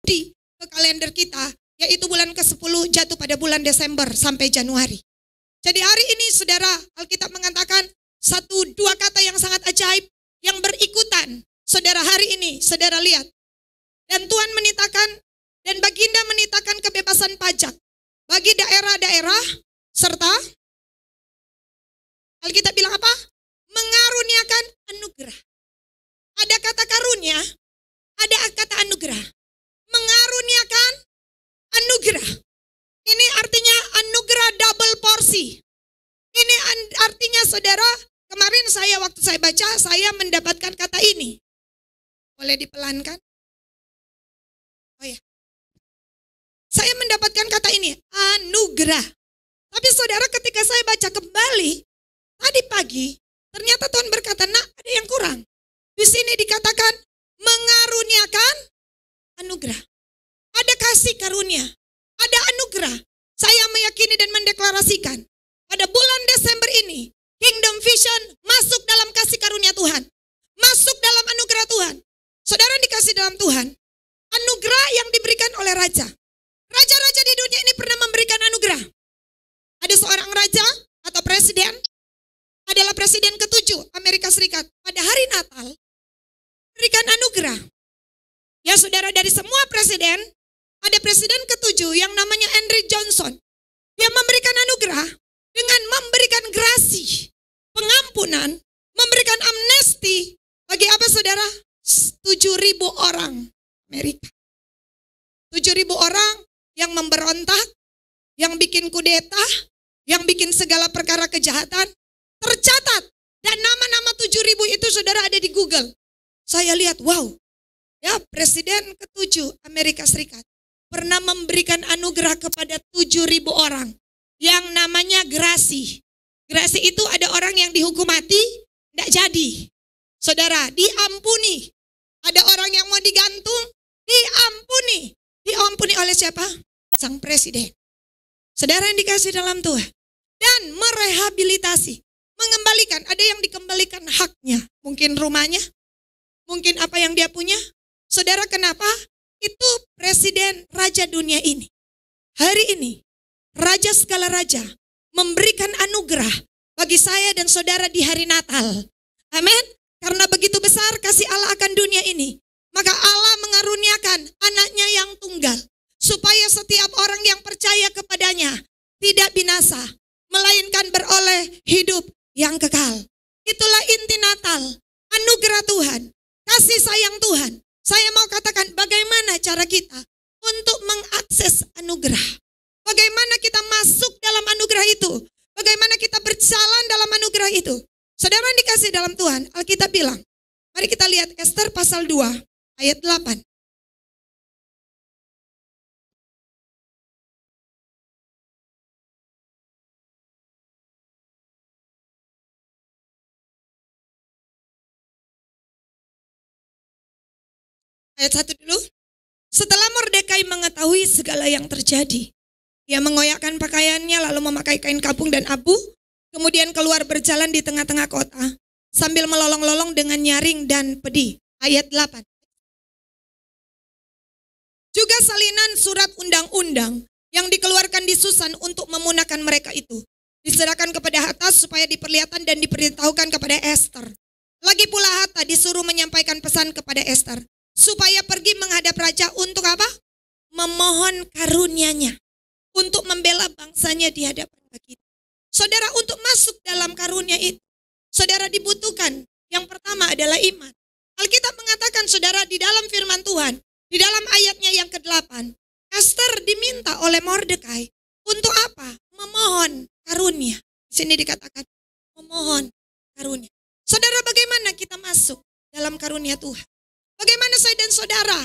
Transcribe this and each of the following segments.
ke kalender kita, yaitu bulan ke-10 jatuh pada bulan Desember sampai Januari. Jadi hari ini saudara, Alkitab mengatakan satu dua kata yang sangat ajaib yang berikutan. Saudara, hari ini saudara lihat. Dan Tuhan menitahkan dan Baginda menitahkan kebebasan pajak bagi daerah-daerah serta Alkitab bilang apa? Mengaruniakan anugerah. Ada kata karunia, ada kata anugerah. Mengaruniakan anugerah. Ini artinya anugerah double porsi. Ini artinya saudara, kemarin waktu saya baca, saya mendapatkan kata ini. Boleh dipelankan? Oh ya. Saya mendapatkan kata ini, anugerah. Tapi saudara, ketika saya baca kembali, tadi pagi, ternyata Tuhan berkata, nak, ada yang kurang. Di sini dikatakan, mengaruniakan anugerah. Ada kasih karunia, ada anugerah. Saya meyakini dan mendeklarasikan, pada bulan Desember ini, Kingdom Vision masuk dalam kasih karunia Tuhan. Masuk dalam anugerah Tuhan. Saudara dikasih dalam Tuhan, anugerah yang diberikan oleh raja. Raja-raja di dunia ini pernah memberikan anugerah. Ada seorang raja atau presiden, adalah presiden ke-7 Amerika Serikat. Pada hari Natal, berikan anugerah. Ya saudara, dari semua presiden, ada presiden ke-7 yang namanya Andrew Johnson. Dia memberikan anugerah dengan memberikan grasi, pengampunan, memberikan amnesti. Bagi apa saudara? 7.000 orang Amerika. 7.000 orang yang memberontak, yang bikin kudeta, yang bikin segala perkara kejahatan, tercatat. Dan nama-nama 7.000 itu saudara ada di Google. Saya lihat, wow. Ya, Presiden ke-7 Amerika Serikat pernah memberikan anugerah kepada 7.000 orang yang namanya grasi. Grasi itu ada orang yang dihukum mati, tidak jadi. Saudara, diampuni. Ada orang yang mau digantung, diampuni. Diampuni oleh siapa? Sang presiden. Saudara yang dikasih dalam Tuhan. Dan merehabilitasi. Mengembalikan, ada yang dikembalikan haknya. Mungkin rumahnya, mungkin apa yang dia punya. Saudara, kenapa? Itu presiden raja dunia ini. Hari ini, raja segala raja memberikan anugerah bagi saya dan saudara di hari Natal. Amin. Karena begitu besar kasih Allah akan dunia ini, maka Allah mengaruniakan anaknya yang tunggal, supaya setiap orang yang percaya kepadanya tidak binasa, melainkan beroleh hidup yang kekal. Itulah inti Natal, anugerah Tuhan, kasih sayang Tuhan. Saya mau katakan bagaimana cara kita untuk mengakses anugerah. Bagaimana kita masuk dalam anugerah itu. Bagaimana kita berjalan dalam anugerah itu. Saudara yang dikasih dalam Tuhan, Alkitab bilang, mari kita lihat Ester pasal 2 ayat 8. Ayat 1 dulu. Setelah Mordekai mengetahui segala yang terjadi, ia mengoyakkan pakaiannya lalu memakai kain kapung dan abu, kemudian keluar berjalan di tengah-tengah kota sambil melolong-lolong dengan nyaring dan pedih. Ayat 8. Juga salinan surat undang-undang yang dikeluarkan di Susan untuk memunahkan mereka itu diserahkan kepada Hatta supaya diperlihatkan dan diberitahukan kepada Ester. Lagi pula Hatta disuruh menyampaikan pesan kepada Ester supaya pergi menghadap raja untuk apa? Memohon karunia-Nya untuk membela bangsanya di hadapan kita. Saudara, untuk masuk dalam karunia itu, saudara dibutuhkan yang pertama adalah iman. Alkitab mengatakan saudara di dalam firman Tuhan, di dalam ayatnya yang ke-8, Ester diminta oleh Mordekai untuk apa? Memohon karunia. Di sini dikatakan memohon karunia. Saudara, bagaimana kita masuk dalam karunia Tuhan? Bagaimana saya dan saudara?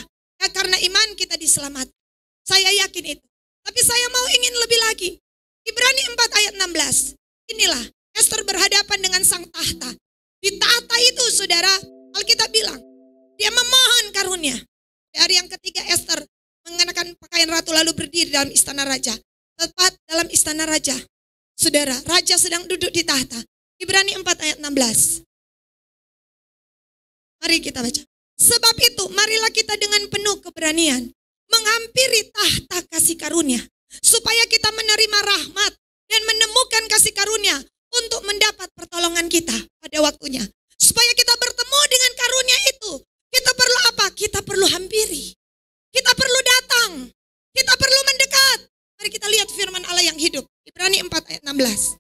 Ya, karena iman kita diselamatkan. Saya yakin itu. Tapi saya mau ingin lebih lagi. Ibrani 4 ayat 16. Inilah Ester berhadapan dengan sang tahta. Di tahta itu saudara, Alkitab bilang, dia memohon karunia. Dari yang ketiga Ester mengenakan pakaian ratu lalu berdiri dalam istana raja. Tepat dalam istana raja. Saudara, raja sedang duduk di tahta. Ibrani 4 ayat 16. Mari kita baca. Sebab itu marilah kita dengan penuh keberanian menghampiri tahta kasih karunia, supaya kita menerima rahmat dan menemukan kasih karunia untuk mendapat pertolongan kita pada waktunya. Supaya kita bertemu dengan karunia itu, kita perlu apa? Kita perlu hampiri. Kita perlu datang. Kita perlu mendekat. Mari kita lihat firman Allah yang hidup. Ibrani 4 ayat 16.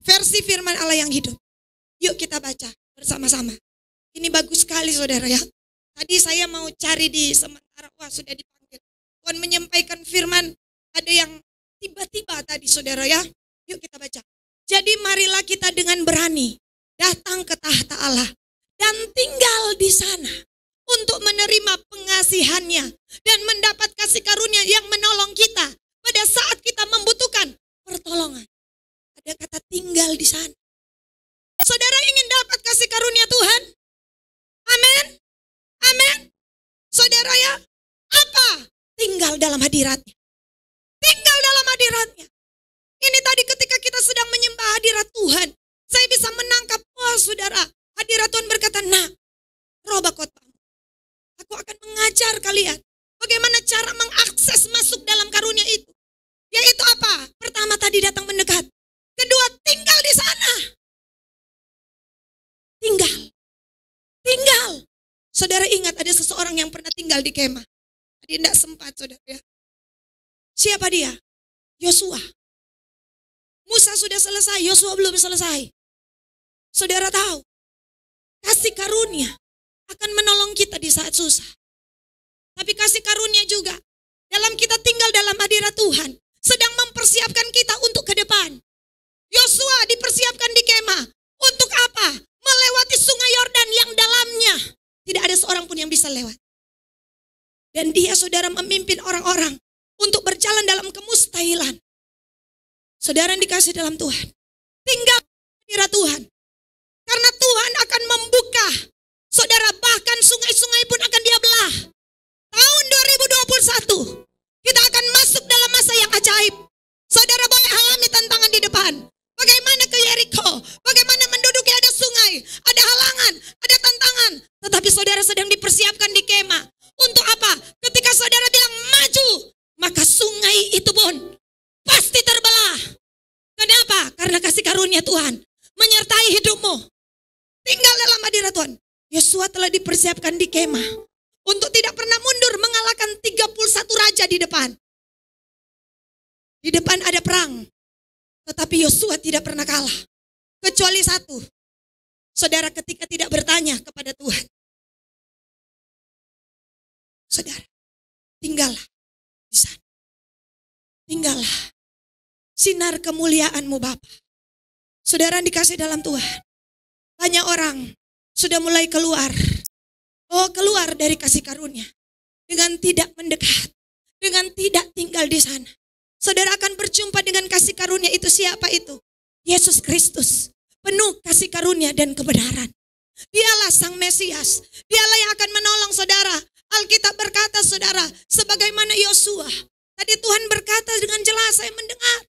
Versi firman Allah yang hidup. Yuk kita baca bersama-sama. Ini bagus sekali saudara ya. Tadi saya mau cari di sementara, wah sudah dipanggil. Tuhan menyampaikan firman, ada yang tiba-tiba tadi saudara ya. Yuk kita baca. Jadi marilah kita dengan berani datang ke tahta Allah dan tinggal di sana untuk menerima pengasihannya dan mendapat kasih karunia yang menolong kita pada saat kita membutuhkan pertolongan. Ada kata tinggal di sana. Saudara ingin dapat kasih karunia Tuhan? Amin. Amin. Saudara ya, apa? Tinggal dalam hadiratnya. Tinggal dalam hadiratnya. Ini tadi ketika kita sedang menyembah hadirat Tuhan, saya bisa menangkap, wah saudara, hadirat Tuhan berkata, nak, roba khotbahmu. Aku akan mengajar kalian bagaimana cara mengakses masuk dalam karunia itu. Yaitu apa? Pertama tadi datang mendekat. Kedua, tinggal di sana. Tinggal. Tinggal. Saudara ingat ada seseorang yang pernah tinggal di kemah. Tadi tidak sempat saudara ya. Siapa dia? Yosua. Musa sudah selesai, Yosua belum selesai. Saudara tahu, kasih karunia akan menolong kita di saat susah. Tapi kasih karunia juga dalam kita tinggal dalam hadirat Tuhan sedang mempersiapkan kita untuk ke depan. Yosua dipersiapkan di kemah. Untuk apa? Melewati sungai Yordan yang dalamnya tidak ada seorang pun yang bisa lewat. Dan dia saudara memimpin orang-orang untuk berjalan dalam kemustahilan. Saudara yang dikasih dalam Tuhan, tinggal hadirat Tuhan. Karena Tuhan akan membuka, saudara, bahkan sungai-sungai pun akan dia belah. Tahun 2021, kita akan masuk dalam masa yang ajaib. Saudara boleh alami tantangan di depan. Bagaimana ke Yeriko, bagaimana menduduki ada sungai, ada halangan, ada tantangan. Tetapi saudara sedang dipersiapkan di kemah. Untuk apa? Ketika saudara bilang maju, maka sungai itu pun pasti terbelah. Kenapa? Karena kasih karunia Tuhan menyertai hidupmu. Tinggal dalam hadirat Tuhan. Yosua telah dipersiapkan di kemah untuk tidak pernah mundur mengalahkan 31 raja di depan. Di depan ada perang. Tetapi Yosua tidak pernah kalah. Kecuali satu. Saudara ketika tidak bertanya kepada Tuhan. Saudara, tinggallah di sana. Tinggallah. Sinar kemuliaan-Mu Bapa. Saudara dikasih dalam Tuhan. Banyak orang sudah mulai keluar. Oh, keluar dari kasih karunia. Dengan tidak mendekat. Dengan tidak tinggal di sana. Saudara akan berjumpa dengan kasih karunia itu. Siapa itu? Yesus Kristus. Penuh kasih karunia dan kebenaran. Dialah Sang Mesias. Dialah yang akan menolong saudara. Alkitab berkata saudara, sebagaimana Yosua. Tadi Tuhan berkata dengan jelas, saya mendengar.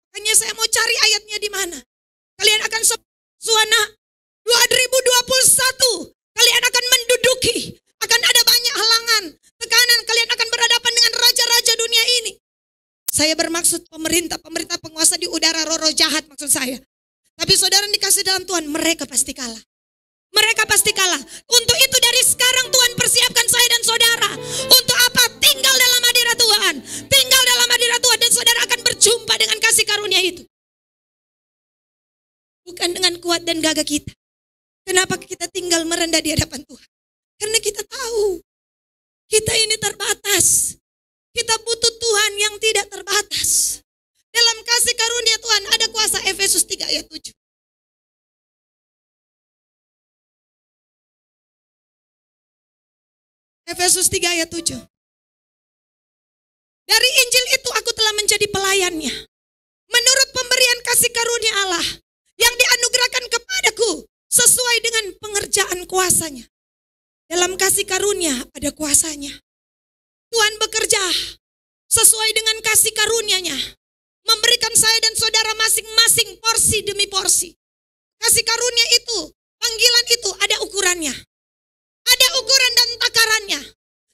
Makanya saya mau cari ayatnya di mana. Kalian akan Suana 2021. Kalian akan menduduki. Akan ada banyak halangan, tekanan. Kalian akan berhadapan dengan raja-raja dunia ini. Saya bermaksud pemerintah penguasa di udara, roh-roh jahat maksud saya. Tapi saudara dikasih dalam Tuhan, mereka pasti kalah. Mereka pasti kalah. Untuk itu dari sekarang Tuhan persiapkan saya dan saudara. Untuk apa? Tinggal dalam hadirat Tuhan. Tinggal dalam hadirat Tuhan dan saudara akan berjumpa dengan kasih karunia itu. Bukan dengan kuat dan gagah kita. Kenapa kita tinggal merendah di hadapan Tuhan? Karena kita tahu kita ini terbatas. Kita butuh Tuhan yang tidak terbatas. Dalam kasih karunia Tuhan ada kuasa. Efesus 3 ayat 7. Efesus 3 ayat 7. Dari Injil itu aku telah menjadi pelayannya. Menurut pemberian kasih karunia Allah yang dianugerahkan kepadaku sesuai dengan pengerjaan kuasanya. Dalam kasih karunia ada kuasanya. Tuhan bekerja sesuai dengan kasih karunia-Nya. Memberikan saya dan saudara masing-masing porsi demi porsi. Kasih karunia itu, panggilan itu ada ukurannya. Ada ukuran dan takarannya.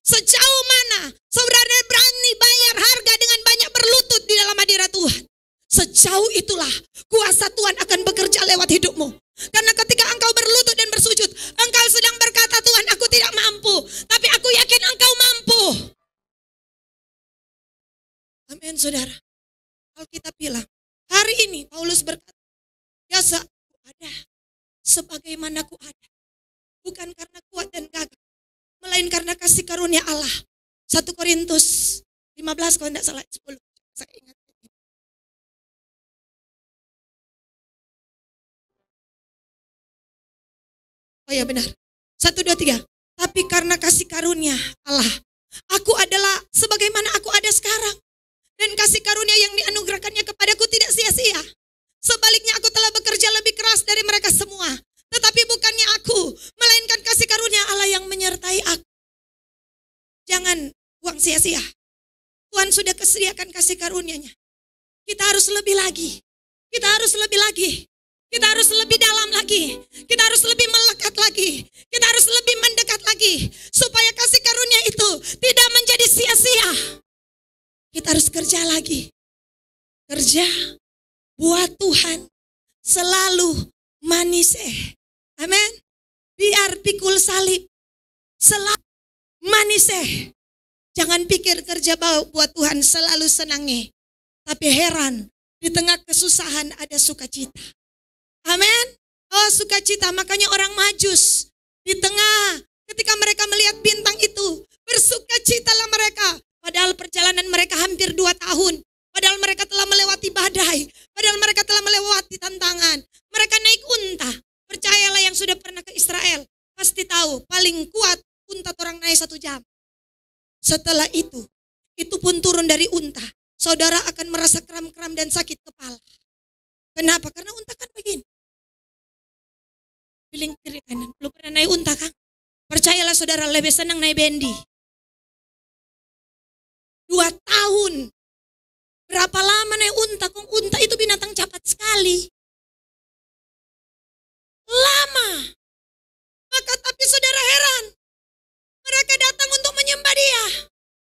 Sejauh mana saudara berani bayar harga dengan banyak berlutut di dalam hadirat Tuhan. Sejauh itulah kuasa Tuhan akan bekerja lewat hidupmu. Karena ketika engkau berlutut dan bersujud, engkau sedang berkata, Tuhan, aku tidak mampu, tapi aku yakin engkau mampu. Amin, saudara. Alkitab bilang, hari ini Paulus berkata, biasa aku ada, sebagaimana aku ada. Bukan karena kuat dan gagah, melainkan karena kasih karunia Allah. 1 Korintus 15 kalau tidak salah 10. Saya ingat. Oh ya benar. 1, 2, 3. Tapi karena kasih karunia Allah, aku adalah sebagaimana aku ada sekarang. Dan kasih karunia yang dianugerahkannya kepadaku tidak sia-sia. Sebaliknya aku telah bekerja lebih keras dari mereka semua. Tetapi bukannya aku, melainkan kasih karunia Allah yang menyertai aku. Jangan buang sia-sia. Tuhan sudah kesediakan kasih karunia-Nya. Kita harus lebih lagi. Kita harus lebih lagi. Kita harus lebih dalam lagi. Kita harus lebih melekat lagi. Kita harus lebih mendekat lagi. Supaya kasih karunia itu tidak menjadi sia-sia. Kita harus kerja lagi. Kerja buat Tuhan selalu manis. Amin. Biar pikul salib selalu manis. Jangan pikir kerja buat Tuhan selalu senangnya. Tapi heran, di tengah kesusahan ada sukacita. Amin. Oh, sukacita. Makanya orang Majus di tengah ketika mereka melihat bintang itu, bersukacitalah mereka. Padahal perjalanan mereka hampir 2 tahun. Padahal mereka telah melewati badai. Padahal mereka telah melewati tantangan. Mereka naik unta. Percayalah yang sudah pernah ke Israel, pasti tahu paling kuat unta orang naik 1 jam. Setelah itu pun turun dari unta. Saudara akan merasa kram-kram dan sakit kepala. Kenapa? Karena unta kan begini. Piling kiri kanan. Belum pernah naik unta kan? Percayalah saudara, lebih senang naik bendi. 2 tahun. Berapa lama naik unta? Kong unta itu binatang cepat sekali. Lama. Maka tapi saudara heran. Mereka datang untuk menyembah Dia.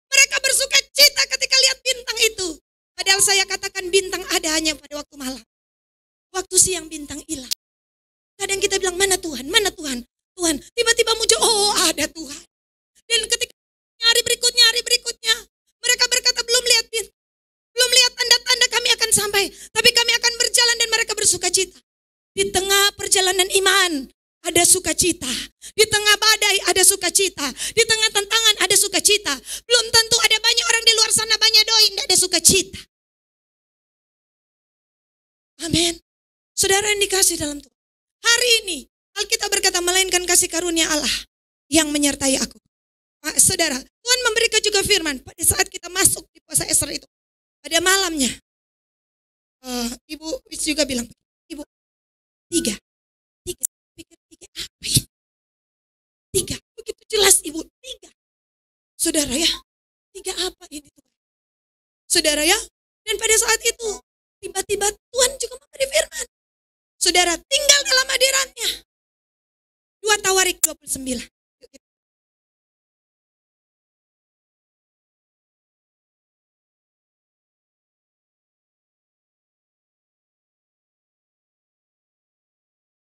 Mereka bersuka cita ketika lihat bintang itu. Padahal saya katakan bintang ada hanya pada waktu malam. Waktu siang bintang hilang. Kadang kita bilang, mana Tuhan? Mana Tuhan? Tuhan, tiba-tiba muncul, oh ada Tuhan. Dan ketika hari berikutnya, mereka berkata belum lihat bintang. Belum lihat tanda-tanda kami akan sampai. Tapi kami akan berjalan dan mereka bersuka cita. Di tengah perjalanan iman ada sukacita. Di tengah badai ada sukacita. Di tengah tantangan ada sukacita. Belum tentu ada banyak orang di luar sana banyak doi tidak ada sukacita. Amin. Saudara yang dikasih dalam Tuhan. Hari ini Alkitab berkata melainkan kasih karunia Allah yang menyertai aku. Saudara, Tuhan memberikan juga firman pada saat kita masuk di puasa Esra itu. Pada malamnya, Ibu juga bilang, Ibu, 3, pikir 3 apa ya? 3, begitu jelas Ibu, 3. Saudara ya, 3 apa ini Tuhan? Saudara ya, dan pada saat itu, tiba-tiba Tuhan juga memberi firman. Saudara, tinggal dalam hadiratnya. 2 Tawarik 29.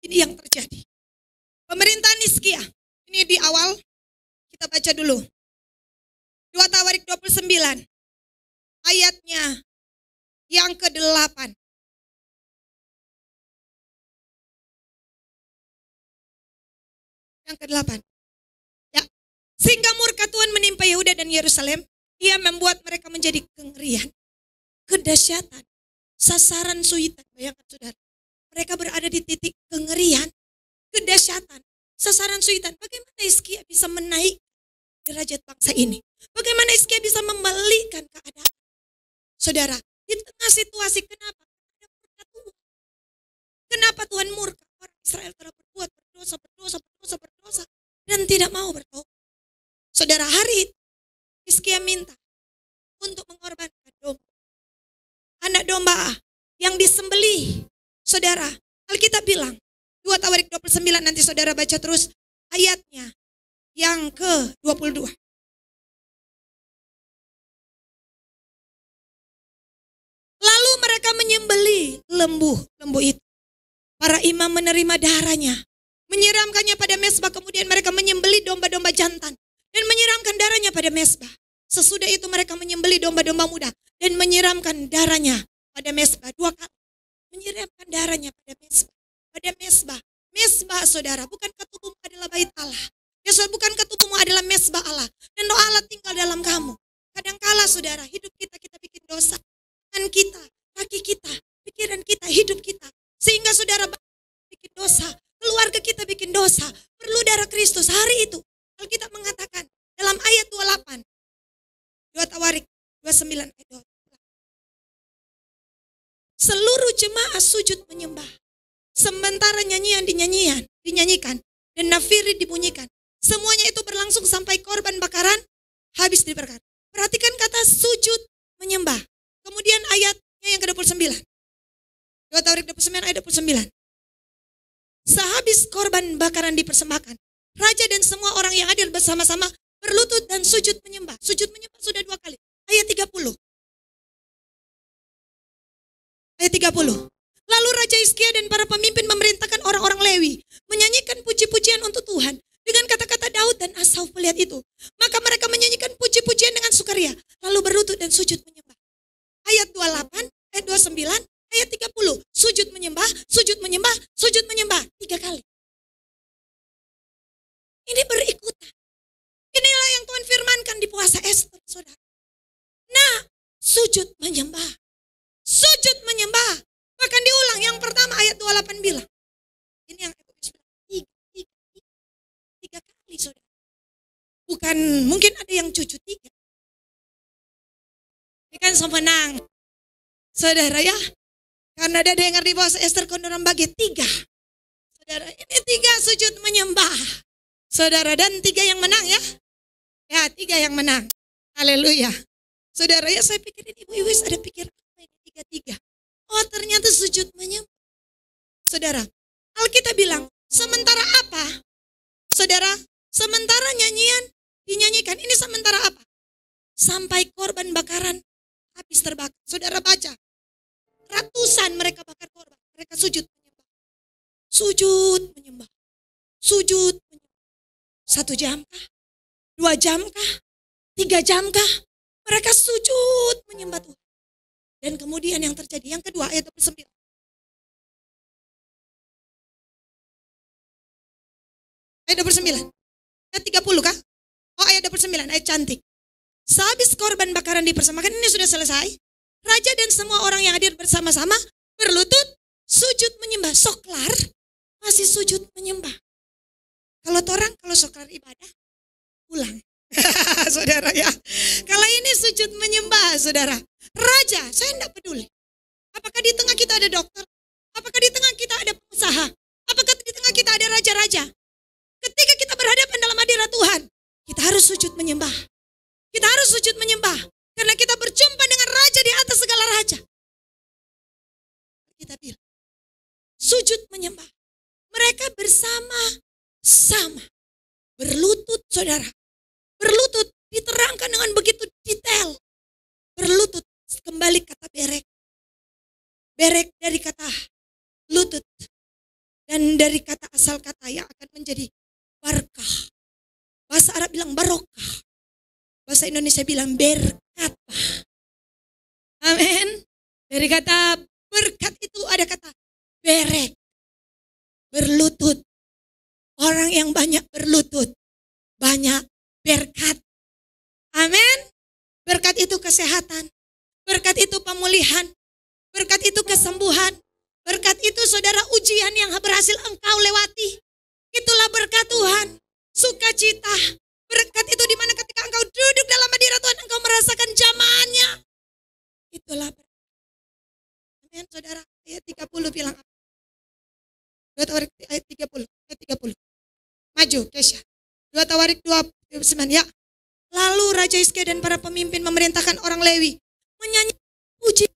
Ini yang terjadi. Pemerintahan Hizkia. Ini di awal. Kita baca dulu. 2 Tawarik 29. Ayatnya yang ke-8. Yang ke-8. Ya. Sehingga murka Tuhan menimpa Yehuda dan Yerusalem. Ia membuat mereka menjadi kengerian. Kedahsyatan. Sasaran suitan. Bayangkan saudara. Mereka berada di titik kengerian, kedahsyatan, sasaran suitan. Bagaimana Hizkia bisa menaik derajat bangsa ini? Bagaimana Hizkia bisa membalikan keadaan? Saudara, di tengah situasi kenapa? Kenapa Tuhan murka? Orang Israel telah berdosa, dan tidak mau bertobat. Saudara, hari itu Hizkia minta untuk mengorbankan domba. Anak domba yang disembelih. Saudara, Alkitab bilang, 2 Tawarik 29, nanti saudara baca terus ayatnya yang ke-22. Mereka menyembelih lembu itu. Para imam menerima darahnya, menyiramkannya pada mezbah. Kemudian mereka menyembelih domba-domba jantan dan menyiramkan darahnya pada mezbah. Sesudah itu mereka menyembelih domba-domba muda dan menyiramkan darahnya pada mezbah 2 kali. Menyiramkan darahnya pada mezbah. Pada mezbah. Mezbah, saudara, bukankah tubuhmu adalah bait Allah? Ya, saudara, bukankah tubuhmu adalah mezbah Allah? Dan roh Allah tinggal dalam kamu. Kadangkala, saudara, hidup kita bikin dosa. Tangan kita, kaki kita, pikiran kita, hidup kita. Sehingga saudara bikin dosa. Keluarga kita bikin dosa. Perlu darah Kristus. Hari itu Alkitab mengatakan dalam ayat 28. 2 Tawarik 29 ayat 28. Seluruh jemaah sujud menyembah. Sementara nyanyian dinyanyikan dan nafiri dibunyikan. Semuanya itu berlangsung sampai korban bakaran habis dibakar. Perhatikan kata sujud menyembah. Kemudian ayatnya yang ke-29. 2 Tawarik 29 ayat 29. Sehabis korban bakaran dipersembahkan, raja dan semua orang yang hadir bersama-sama berlutut dan sujud menyembah. Sujud menyembah sudah 2 kali. Ayat 30. Ayat 30. Lalu Raja Hizkia dan para pemimpin memerintahkan orang-orang Lewi menyanyikan puji-pujian untuk Tuhan dengan kata-kata Daud dan Asaf melihat itu. Maka mereka menyanyikan puji-pujian dengan sukaria, lalu berlutut dan sujud menyembah. Ayat 28, ayat 29, ayat 30. Sujud menyembah, sujud menyembah, sujud menyembah 3 kali. Ini berikutan. Inilah yang Tuhan firmankan di puasa Ester, saudara. Nah, sujud menyembah. Sujud menyembah. Bahkan diulang, yang pertama ayat 28 bilang. Ini yang tiga kali, saudara. Bukan, mungkin ada yang cucu 3. Ini kan semenang. Saudara ya. Karena ada dengar di puasa Ester kondoran bagi 3. Saudara, ini 3 sujud menyembah. Saudara, dan 3 yang menang ya. Ya, 3 yang menang. Haleluya. Saudara ya, saya pikir ini ibu-ibu ada pikir apa ini 3-3. Oh, ternyata sujud menyembah. Saudara, Alkitab bilang, sementara apa? Saudara, sementara nyanyian dinyanyikan. Ini sementara apa? Sampai korban bakaran habis terbakar. Saudara baca. Ratusan mereka bakar korban. Mereka sujud menyembah. Sujud menyembah. Sujud menyembah. 1 jam kah? 2 jam kah? 3 jam kah? Mereka sujud menyembah Tuhan. Dan kemudian yang terjadi, yang kedua ayat 29. Ayat 29. Ayat 30 kah? Oh, ayat 29, ayat cantik. Sehabis korban bakaran dipersembahkan, ini sudah selesai. Raja dan semua orang yang hadir bersama-sama berlutut, sujud menyembah. Soklar masih sujud menyembah. Kalau soklar ibadah, pulang. Saudara ya. Kalau ini sujud menyembah, saudara. Raja, saya tidak peduli. Apakah di tengah kita ada dokter? Apakah di tengah kita ada pengusaha? Apakah di tengah kita ada raja-raja? Ketika kita berhadapan dalam hadirat Tuhan, kita harus sujud menyembah. Kita harus sujud menyembah. Karena kita berjumpa dengan raja di atas segala raja. Kita bilang, sujud menyembah. Mereka bersama-sama. Berlutut, saudara. Berlutut diterangkan dengan begitu detail. Berlutut, kembali kata berek. Berek dari kata lutut. Dan dari kata asal kata yang akan menjadi barakah. Bahasa Arab bilang barokah. Bahasa Indonesia bilang berkat. Amin. Dari kata berkat itu ada kata berek. Berlutut. Orang yang banyak berlutut. Banyak berkat. Amin. Berkat itu kesehatan. Berkat itu pemulihan. Berkat itu kesembuhan. Berkat itu saudara ujian yang berhasil engkau lewati. Itulah berkat Tuhan. Sukacita. Berkat itu di mana ketika engkau duduk dalam hadirat Tuhan, engkau merasakan jamaannya. Itulah berkat. Amin, saudara. Ayat 30 bilang apa? Ayat 30. Ayat 30. Maju, Kesha. 2 Tawarik 29 ya. Lalu Raja Hizkia dan para pemimpin memerintahkan orang Lewi menyanyi puji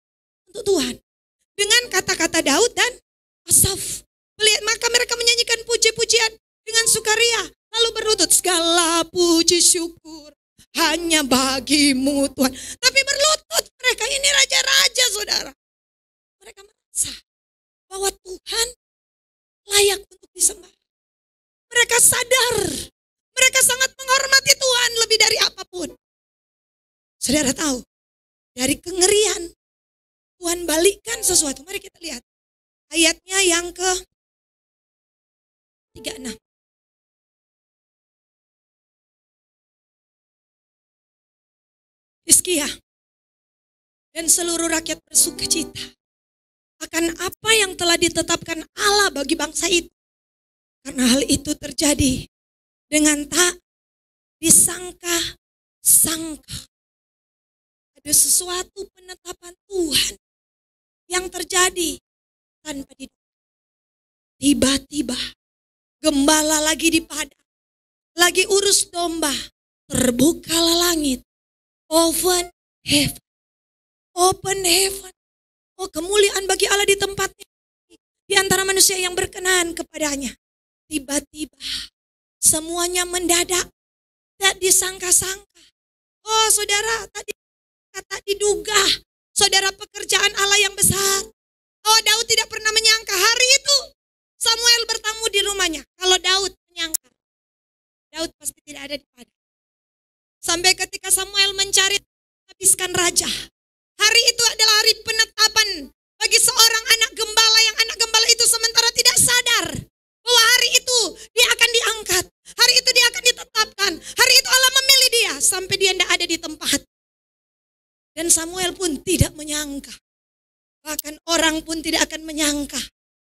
untuk Tuhan dengan kata-kata Daud dan Asaf. Maka mereka menyanyikan puji-pujian dengan sukaria, lalu berlutut, segala puji syukur hanya bagimu Tuhan. Tapi berlutut mereka, ini raja-raja saudara. mereka merasa bahwa Tuhan layak untuk disembah. Mereka sadar, mereka sangat menghormati Tuhan lebih dari apapun. Saudara tahu, dari kengerian Tuhan balikkan sesuatu. Mari kita lihat ayatnya yang ke-36. Hizkia dan seluruh rakyat bersukacita akan apa yang telah ditetapkan Allah bagi bangsa itu. Karena hal itu terjadi dengan tak disangka-sangka. Ada sesuatu penetapan Tuhan yang terjadi tanpa diduga. Tiba-tiba gembala lagi di padang, lagi urus domba, terbukalah langit, open heaven. Oh, kemuliaan bagi Allah di tempatnya, di antara manusia yang berkenan kepadanya. Tiba-tiba semuanya mendadak, tak disangka-sangka. Oh saudara, tak diduga. Saudara, pekerjaan Allah yang besar. Oh, Daud tidak pernah menyangka hari itu Samuel bertamu di rumahnya. Kalau Daud menyangka, Daud pasti tidak ada di padang. Sampai ketika Samuel mencari habiskan raja. Hari itu adalah hari penetapan bagi seorang anak gembala yang anak gembala itu sementara tidak sadar bahwa hari itu dia akan diangkat. Hari itu dia akan ditetapkan. Hari itu Allah memilih dia sampai dia tidak ada di tempat. Dan Samuel pun tidak menyangka. Bahkan orang pun tidak akan menyangka.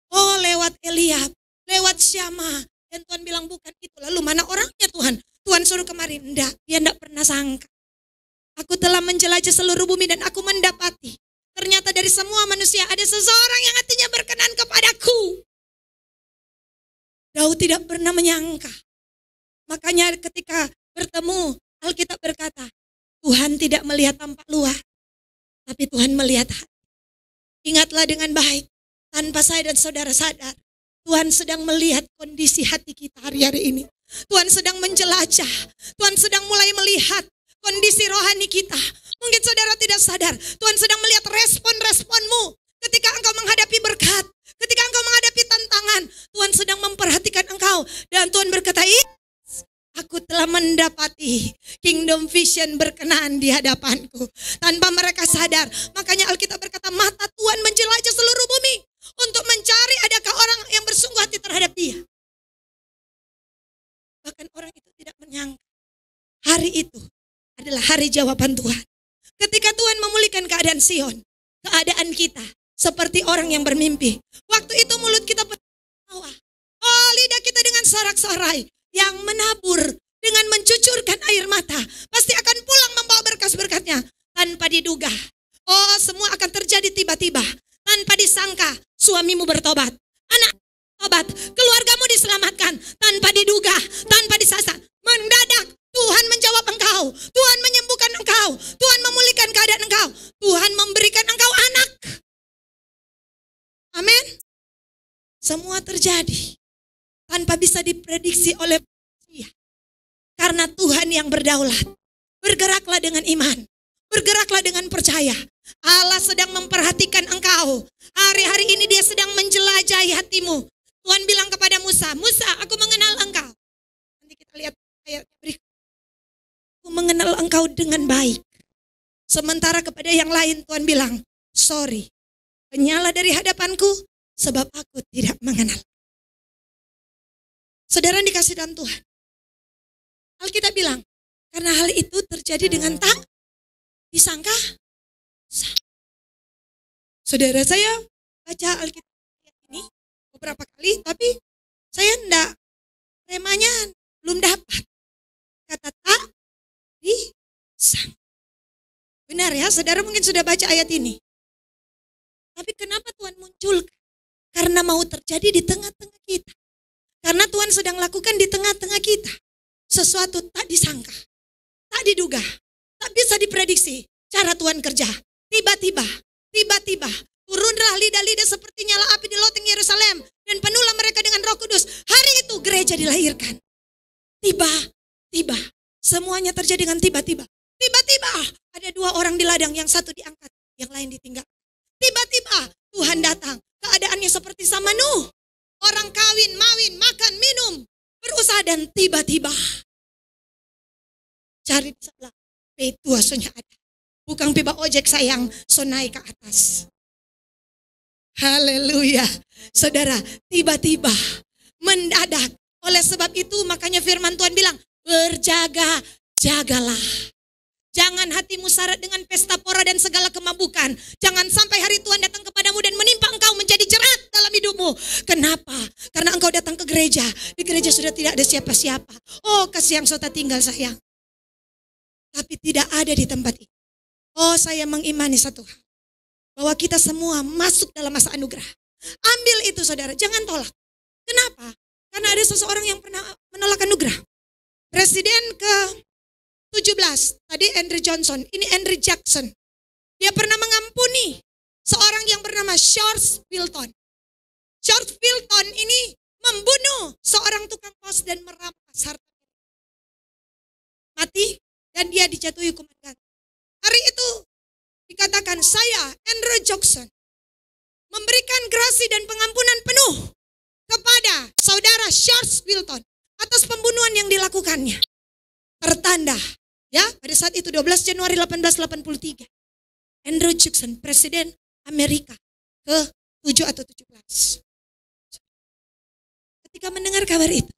Oh, lewat Eliab, lewat Syama. Dan Tuhan bilang bukan itu. Lalu mana orangnya Tuhan? Tuhan suruh kemarin. Enggak, dia tidak pernah sangka. Aku telah menjelajah seluruh bumi dan aku mendapati. Ternyata dari semua manusia ada seseorang yang hatinya berkenan kepadaku. Daud tidak pernah menyangka. Makanya ketika bertemu, Alkitab berkata, Tuhan tidak melihat tampak luar, tapi Tuhan melihat hati. Ingatlah dengan baik, tanpa saya dan saudara sadar, Tuhan sedang melihat kondisi hati kita hari-hari ini. Tuhan sedang menjelajah, Tuhan sedang mulai melihat kondisi rohani kita. Mungkin saudara tidak sadar, Tuhan sedang melihat respon-responmu. Ketika engkau menghadapi berkat, ketika engkau menghadapi tantangan, Tuhan sedang memperhatikan engkau. Dan Tuhan berkata, aku telah mendapati kingdom vision berkenan di hadapanku. Tanpa mereka sadar. Makanya Alkitab berkata, mata Tuhan menjelajah seluruh bumi untuk mencari adakah orang yang bersungguh hati terhadap dia. Bahkan orang itu tidak menyangka hari itu adalah hari jawaban Tuhan. Ketika Tuhan memulihkan keadaan Sion, keadaan kita seperti orang yang bermimpi. Waktu itu mulut kita tertawa. Oh, lidah kita dengan sorak-sorai. Yang menabur dengan mencucurkan air mata pasti akan pulang membawa berkas-berkatnya tanpa diduga. Oh, semua akan terjadi tiba-tiba. Tanpa disangka, suamimu bertobat, anak tobat, keluargamu diselamatkan tanpa diduga, tanpa disasar. Mendadak Tuhan menjawab engkau, Tuhan menyembuhkan engkau, Tuhan memulihkan keadaan engkau, Tuhan memberikan engkau anak. Amin. Semua terjadi tanpa bisa diprediksi oleh manusia. Karena Tuhan yang berdaulat. Bergeraklah dengan iman. Bergeraklah dengan percaya. Allah sedang memperhatikan engkau. Hari-hari ini dia sedang menjelajahi hatimu. Tuhan bilang kepada Musa, Musa, aku mengenal engkau. Nanti kita lihat ayat berikut. Aku mengenal engkau dengan baik. Sementara kepada yang lain Tuhan bilang, sorry, penyalah dari hadapanku sebab aku tidak mengenal. Saudara dikasih dalam Tuhan. Alkitab bilang, karena hal itu terjadi dengan tak disangka. Saudara, saya baca Alkitab ini beberapa kali, tapi saya enggak, temanya belum dapat. Kata tak disangka. Benar ya, saudara mungkin sudah baca ayat ini. Tapi kenapa Tuhan muncul? Karena mau terjadi di tengah-tengah kita. Karena Tuhan sedang lakukan di tengah-tengah kita. Sesuatu tak disangka, tak diduga, tak bisa diprediksi. Cara Tuhan kerja. Tiba-tiba, turunlah lidah-lidah seperti nyala api di loteng Yerusalem. Dan penuhlah mereka dengan Roh Kudus. Hari itu gereja dilahirkan. Tiba-tiba, semuanya terjadi dengan tiba-tiba. Tiba-tiba, ada dua orang di ladang, yang satu diangkat, yang lain ditinggal. Tiba-tiba, Tuhan datang. Keadaannya seperti sama Nuh. Orang kawin, mawin, makan, minum, berusaha dan tiba-tiba cari di sebelah. Itu asuhnya ada. Bukan piba ojek sayang, so naik ke atas. Haleluya. Saudara, tiba-tiba mendadak. Oleh sebab itu makanya firman Tuhan bilang, berjaga-jagalah. Jangan hatimu syarat dengan pesta pora dan segala kemabukan. Jangan sampai hari Tuhan datang kepadamu dan menimpa engkau menjadi jerat dalam hidupmu. Kenapa? Karena engkau datang ke gereja. Di gereja sudah tidak ada siapa-siapa. Oh, kasih yang sota tinggal sayang. Tapi tidak ada di tempat ini. Oh, saya mengimani satu hal. Bahwa kita semua masuk dalam masa anugerah. Ambil itu saudara, jangan tolak. Kenapa? Karena ada seseorang yang pernah menolak anugerah. Presiden ke-17, tadi Andrew Johnson, ini Andrew Jackson. Dia pernah mengampuni seorang yang bernama George Wilton. George Wilton ini membunuh seorang tukang pos dan merampas harta. Mati dan dia dijatuhi hukuman gantung. Hari itu dikatakan saya, Andrew Jackson, memberikan grasi dan pengampunan penuh kepada saudara George Wilton atas pembunuhan yang dilakukannya. Tertanda, ya, pada saat itu 12 Januari 1883. Andrew Jackson, Presiden Amerika ke-7 atau 17. Ketika mendengar kabar itu,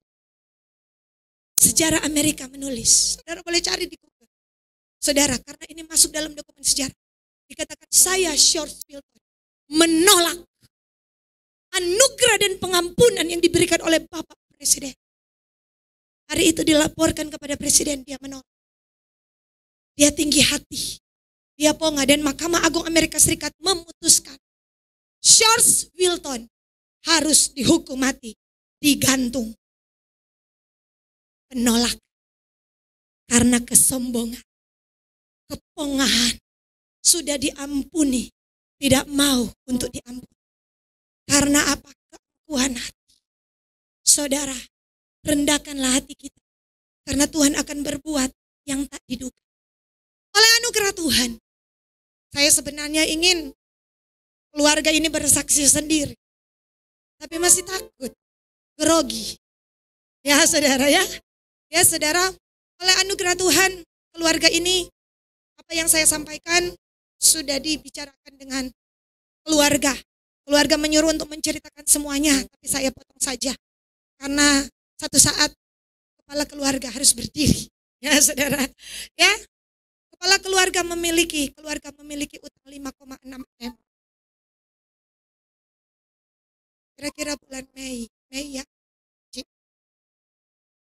sejarah Amerika menulis. Saudara boleh cari di Google. Saudara, karena ini masuk dalam dokumen sejarah. Dikatakan saya, George Wilton, menolak anugerah dan pengampunan yang diberikan oleh Bapak Presiden. Hari itu dilaporkan kepada Presiden, dia menolak. Dia tinggi hati. Dia ponga dan Mahkamah Agung Amerika Serikat memutuskan George Wilton harus dihukum mati, digantung. Penolak karena kesombongan, kepongahan, sudah diampuni, tidak mau untuk diampuni. Karena apa? Keangkuhan hati. Saudara, rendahkanlah hati kita. Karena Tuhan akan berbuat yang tak diduga. Oleh anugerah Tuhan, saya sebenarnya ingin keluarga ini bersaksi sendiri. Tapi masih takut, grogi. Ya saudara ya. Ya saudara, oleh anugerah Tuhan, keluarga ini, apa yang saya sampaikan sudah dibicarakan dengan keluarga. Keluarga menyuruh untuk menceritakan semuanya, tapi saya potong saja. Karena satu saat kepala keluarga harus berdiri. Ya saudara, ya. Kepala keluarga memiliki utang 5,6 M. Kira-kira bulan Mei ya.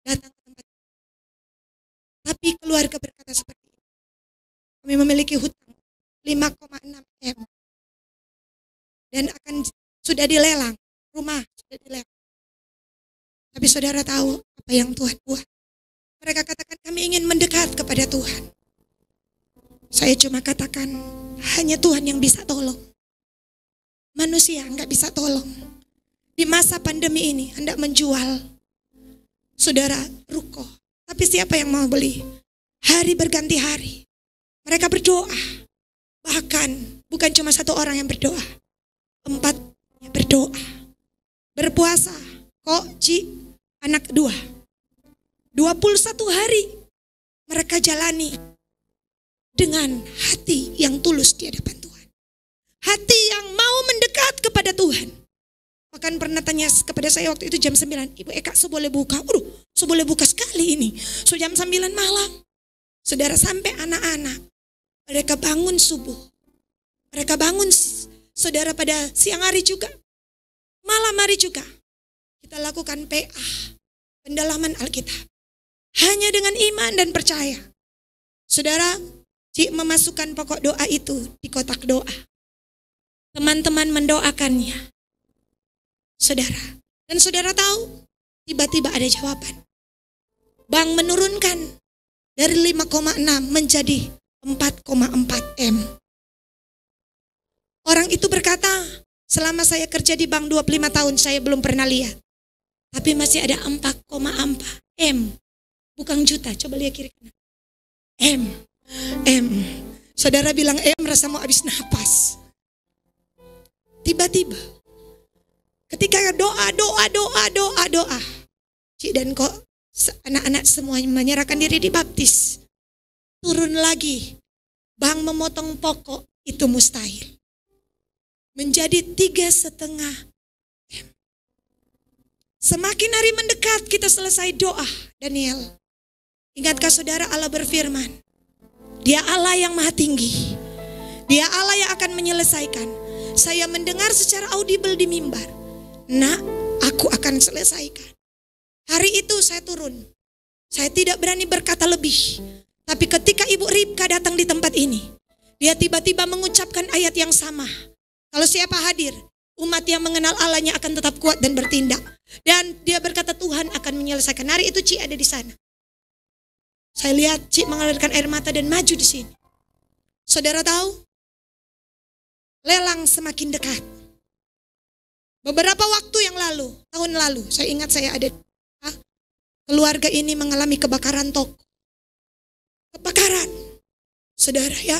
Datang ke tempat. Tapi keluarga berkata seperti ini. Kami memiliki hutang 5,6 M. Dan sudah dilelang. Rumah sudah dilelang. Tapi saudara tahu apa yang Tuhan buat. Mereka katakan kami ingin mendekat kepada Tuhan. Saya cuma katakan hanya Tuhan yang bisa tolong. Manusia enggak bisa tolong. Di masa pandemi ini hendak menjual saudara ruko. Tapi siapa yang mau beli? Hari berganti hari. Mereka berdoa. Bahkan bukan cuma satu orang yang berdoa. 4 yang berdoa. Berpuasa. Anak kedua. 21 hari mereka jalani dengan hati yang tulus di hadapan Tuhan. Hati yang mau mendekat kepada Tuhan. Bahkan pernah tanya kepada saya waktu itu jam 9. Ibu Eka, boleh buka? Boleh buka sekali ini. Jam 9 malam. Saudara, sampai anak-anak. Mereka bangun subuh. Mereka bangun saudara pada siang hari juga. Malam hari juga. Kita lakukan PA. Pendalaman Alkitab. Hanya dengan iman dan percaya. Saudara, Cik memasukkan pokok doa itu di kotak doa. Teman-teman mendoakannya. Saudara. Dan saudara tahu, tiba-tiba ada jawaban. Bank menurunkan dari 5,6 menjadi 4,4 M. Orang itu berkata, selama saya kerja di bank 25 tahun saya belum pernah lihat. Tapi masih ada 4,4 M. Bukan juta, coba lihat kiri kanan. M. Saudara bilang M rasa mau habis napas. tiba-tiba ketika doa, Cik dan kok anak-anak semuanya menyerahkan diri dibaptis. Turun lagi, Bang memotong pokok itu mustahil. Menjadi 3,5 M. Semakin hari mendekat kita selesai doa, Daniel. Ingatkah saudara, Allah berfirman, Dia Allah yang maha tinggi. Dia Allah yang akan menyelesaikan. Saya mendengar secara audible di mimbar, Nak, aku akan selesaikan. Hari itu saya turun. Saya tidak berani berkata lebih. Tapi ketika Ibu Ribka datang di tempat ini, dia tiba-tiba mengucapkan ayat yang sama. Kalau siapa hadir, umat yang mengenal Allahnya akan tetap kuat dan bertindak. Dan dia berkata Tuhan akan menyelesaikan. Hari itu Cik ada di sana. Saya lihat Cik mengalirkan air mata dan maju di sini. Saudara tahu, lelang semakin dekat. Beberapa waktu yang lalu, tahun lalu, saya ingat saya ada keluarga ini mengalami kebakaran toko. Kebakaran, saudara ya.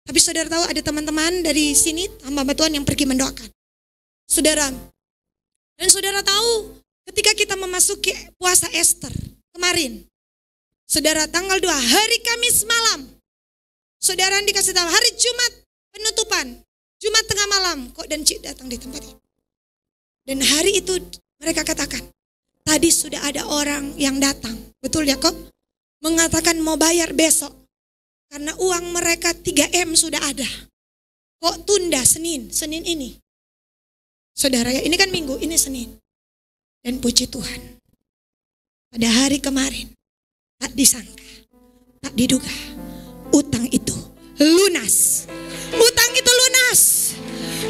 Tapi saudara tahu ada teman-teman dari sini, hamba Tuhan yang pergi mendoakan. Saudara, dan saudara tahu ketika kita memasuki puasa Ester kemarin, saudara tanggal 2 hari Kamis malam, saudara dikasih tahu hari Jumat penutupan, Jumat tengah malam, kok dan Cik datang di tempat ini. Dan hari itu mereka katakan, tadi sudah ada orang yang datang, betul ya kok? Mengatakan mau bayar besok. Karena uang mereka 3M sudah ada. Kok tunda Senin ini. Saudara ya, ini kan Minggu, ini Senin. Dan puji Tuhan, pada hari kemarin, tak disangka, tak diduga, utang itu lunas. Utang itu lunas.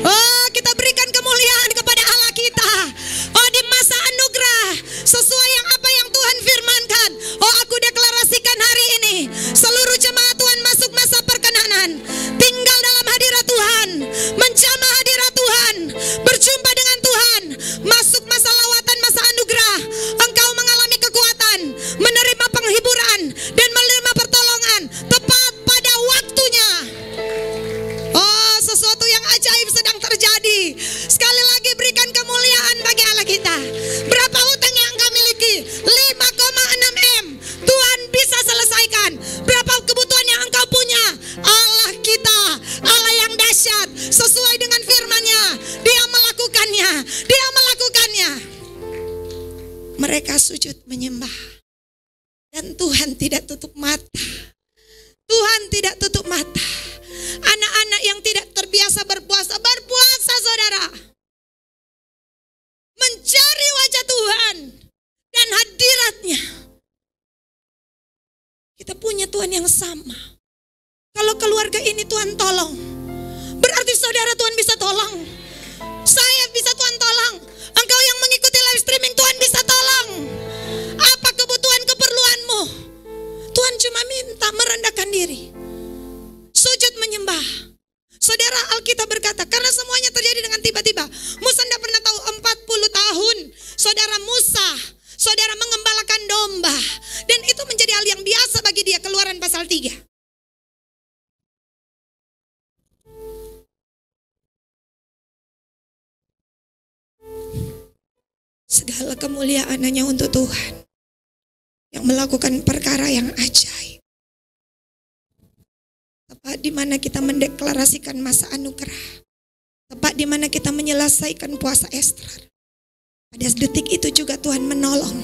Oh, kita berikan kemuliaan kepada Allah kita. Oh, di masa anugerah, sesuai yang apa yang Tuhan firmankan. Oh, aku deklarasikan hari ini, seluruh jemaat Tuhan masuk masa perkenanan, tinggal dalam hadirat Tuhan, menjamah hadirat Tuhan, berjumpa dengan Tuhan, masuk masa lawatan, masa anugerah. Engkau mengalami kekuatan, menerima penghiburan, dan menerima pertolongan tepat pada waktunya. Oh, sesuatu yang ajaib sedang terjadi. Sekali lagi berikan kemuliaan bagi Allah kita. Berapa hutang yang engkau miliki? 5,6 M. Tuhan bisa selesaikan. Berapa kebutuhan yang engkau punya? Allah kita, Allah yang dahsyat, sesuai dengan firman-Nya. Dia melakukannya. Dia melakukannya. Mereka sujud menyembah. Dan Tuhan tidak tutup mata. Tuhan tidak tutup mata. Anak-anak yang tidak terbiasa berpuasa saudara. Mencari wajah Tuhan dan hadirat-Nya. Kita punya Tuhan yang sama. Kalau keluarga ini Tuhan tolong, berarti saudara Tuhan bisa tolong. Saya bisa Tuhan tolong. Engkau yang mengikuti live streaming Tuhan bisa tolong. Apa kebutuhan keperluanmu? Tuhan cuma minta merendahkan diri. Sujud menyembah. Saudara, Alkitab berkata, karena semuanya terjadi dengan tiba-tiba. Musa tidak pernah tahu 40 tahun. Saudara Musa, saudara mengembalakan domba. Dan itu menjadi hal yang biasa bagi dia. Keluaran pasal 3. Segala kemuliaan hanya untuk Tuhan yang melakukan perkara yang ajaib. Tepat di mana kita mendeklarasikan masa anugerah. Tepat di mana kita menyelesaikan puasa Ester. Pada detik itu juga Tuhan menolong.